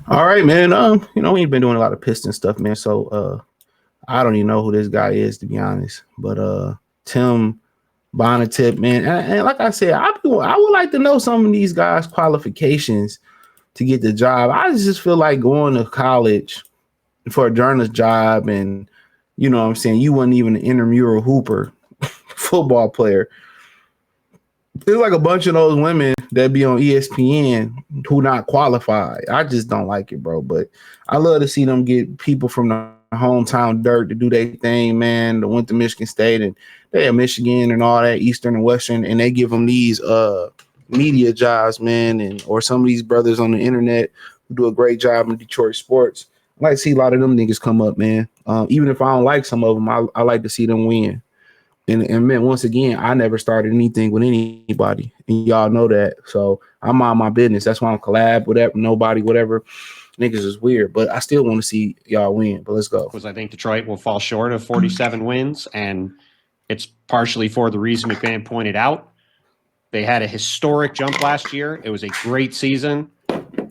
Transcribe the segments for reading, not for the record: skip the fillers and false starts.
All right, man. We've been doing a lot of Piston stuff, man. So I don't even know who this guy is, to be honest. But Tim Bontemps, man, and like I said, I would like to know some of these guys' qualifications to get the job. I just feel like going to college for a journalist job, and you know what I'm saying, you wasn't even an intramural hooper, football player. There's like a bunch of those women that be on ESPN who not qualified. I just don't like it, bro. But I love to see them get people from the hometown dirt to do their thing, man. That went to Michigan State and they have Michigan and all that, Eastern and Western, and they give them these media jobs, man, and or some of these brothers on the internet who do a great job in Detroit sports. I like to see a lot of them niggas come up, man. Even if I don't like some of them, I like to see them win. And man, once again, I never started anything with anybody, and y'all know that. So I'm on my business. That's why I'm collab, whatever, nobody, whatever. Niggas is weird, but I still want to see y'all win. But let's go. Was I think Detroit will fall short of 47 wins, and it's partially for the reason McMahon pointed out. They had a historic jump last year. It was a great season.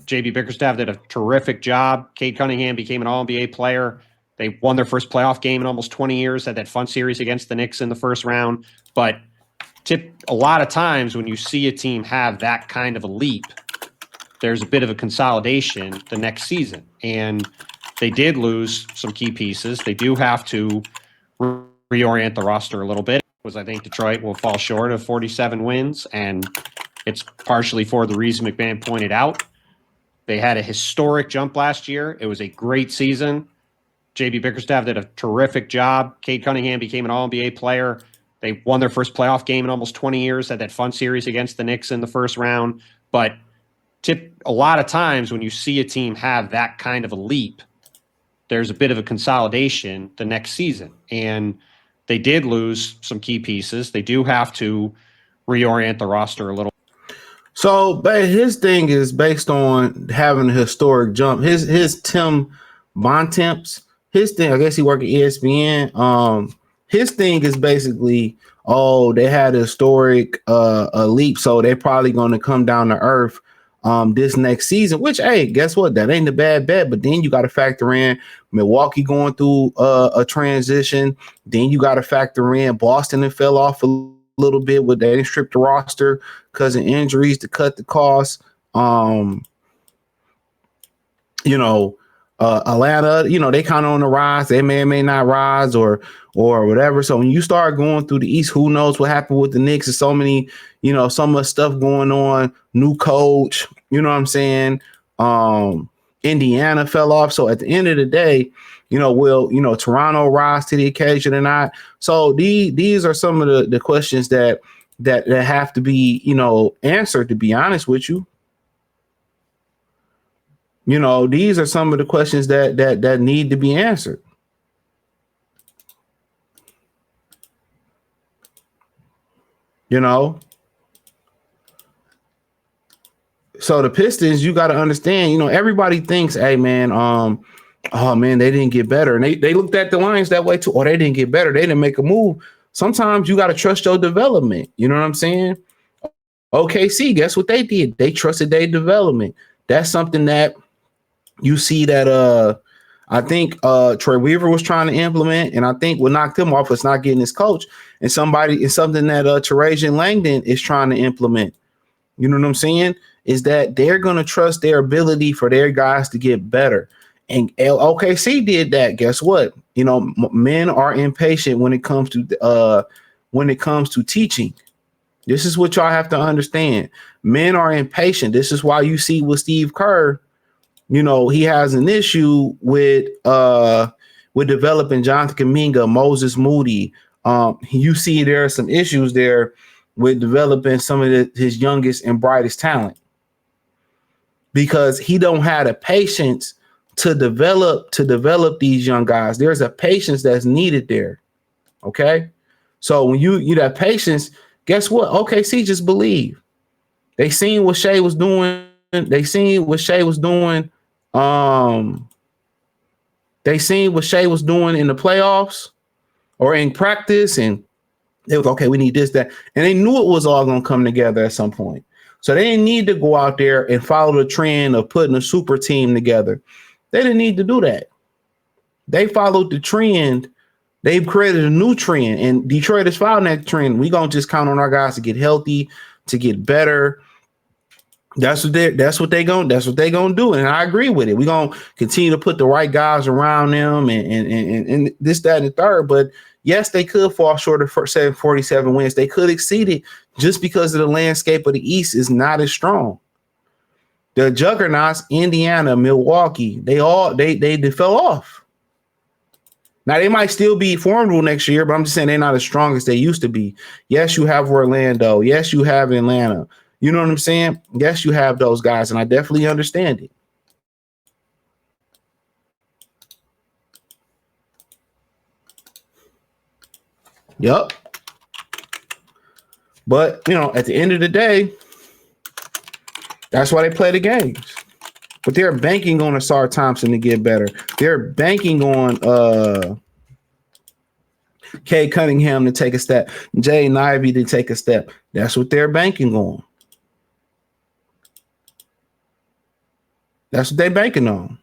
JB Bickerstaff did a terrific job. Cade Cunningham became an All-NBA player. They won their first playoff game in almost 20 years, had that fun series against the Knicks in the first round. But a lot of times when you see a team have that kind of a leap, there's a bit of a consolidation the next season. And they did lose some key pieces. They do have to reorient the roster a little bit. I think Detroit will fall short of 47 wins, and it's partially for the reason McMahon pointed out. They had a historic jump last year. It was a great season. JB Bickerstaff did a terrific job. Cade Cunningham became an All-NBA player. They won their first playoff game in almost 20 years, had that fun series against the Knicks in the first round. But a lot of times when you see a team have that kind of a leap, there's a bit of a consolidation the next season. And they did lose some key pieces. They do have to reorient the roster a little. So, but his thing is based on having a historic jump. His Tim Bontemps, his thing, I guess he worked at ESPN. His thing is basically, oh, they had a historic a leap, so they're probably going to come down to earth this next season. Which, hey, guess what? That ain't a bad bet. But then you got to factor in Milwaukee going through a transition. Then you got to factor in Boston and fell off a little bit with they stripped the roster because of injuries to cut the costs. Atlanta, they kind of on the rise. They may or may not rise or whatever. So when you start going through the East, who knows what happened with the Knicks? There's so many, so much stuff going on. New coach, you know what I'm saying? Indiana fell off. So at the end of the day, will Toronto rise to the occasion or not? So these are some of the questions that have to be answered. To be honest with you, these are some of the questions that need to be answered. So the Pistons, you got to understand, everybody thinks, hey man, oh man, they didn't get better. And they looked at the Lions that way too. Or they didn't get better. They didn't make a move. Sometimes you got to trust your development. You know what I'm saying? OKC, guess what they did? They trusted their development. That's something that you see that I think Troy Weaver was trying to implement, and I think what knocked him off was not getting his coach, and something that Terajan Langdon is trying to implement. You know what I'm saying? Is that they're going to trust their ability for their guys to get better. And OKC did that. Guess what? Men are impatient when it comes to teaching. This is what y'all have to understand. Men are impatient. This is why you see with Steve Kerr, he has an issue with developing Jonathan Kuminga, Moses Moody. You see there are some issues there with developing some of his youngest and brightest talent because he don't have the patience to develop these young guys. There's a patience that's needed there. Okay. So when you have patience, guess what? OKC just believe. They seen what Shea was doing. They seen what Shea was doing in the playoffs or in practice, and they was okay. We need this, that, and they knew it was all going to come together at some point. So they didn't need to go out there and follow the trend of putting a super team together. They didn't need to do that. They followed the trend. They've created a new trend, and Detroit is following that trend. We're gonna just count on our guys to get healthy, to get better. That's what they gonna do, and I agree with it. We're gonna continue to put the right guys around them, and this, that, and the third. But yes, they could fall short of 47 wins. They could exceed it just because of the landscape of the East is not as strong. The juggernauts, Indiana, Milwaukee, they fell off. Now they might still be formidable next year, but I'm just saying they're not as strong as they used to be. Yes, you have Orlando. Yes, you have Atlanta. You know what I'm saying? Yes, you have those guys, and I definitely understand it. Yep. But, at the end of the day, that's why they play the games. But they're banking on Asar Thompson to get better. They're banking on Kay Cunningham to take a step, Jay Ivey to take a step. That's what they're banking on. That's what they're banking on.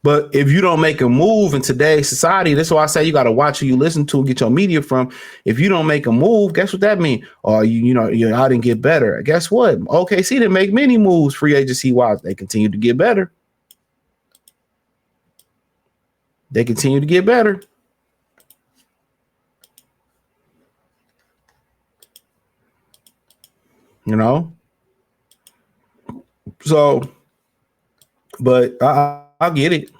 But if you don't make a move in today's society, that's why I say you got to watch who you listen to and get your media from. If you don't make a move, guess what that means? Or you're out and get better. Guess what? OKC didn't make many moves free agency wise. They continue to get better. They continue to get better. So, but I get it.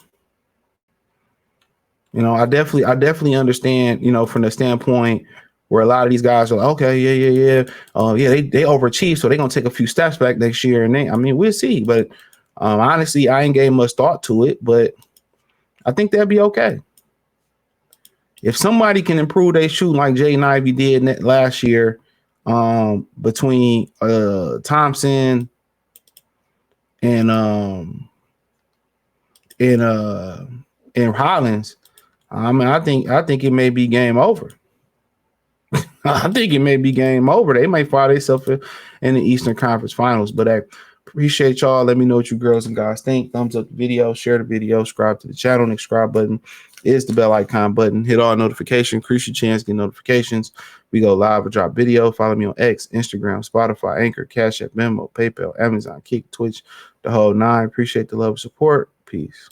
I definitely understand, from the standpoint where a lot of these guys are like, okay, yeah. They overachieved, so they're gonna take a few steps back next year. And we'll see. But honestly, I ain't gave much thought to it, but I think they'll be okay. If somebody can improve their shooting like Jaden Ivey did last year, between Thompson and Hollins, I think it may be game over. I think it may be game over. They might find themselves in the Eastern Conference Finals. But I appreciate y'all. Let me know what you girls and guys think. Thumbs up the video, share the video, subscribe to the channel. The subscribe button is the bell icon button. Hit all notifications. Increase your chance to get notifications. We go live or drop video. Follow me on X, Instagram, Spotify, Anchor, Cash App, Venmo, PayPal, Amazon, Kick, Twitch, the whole nine. Appreciate the love and support. Peace.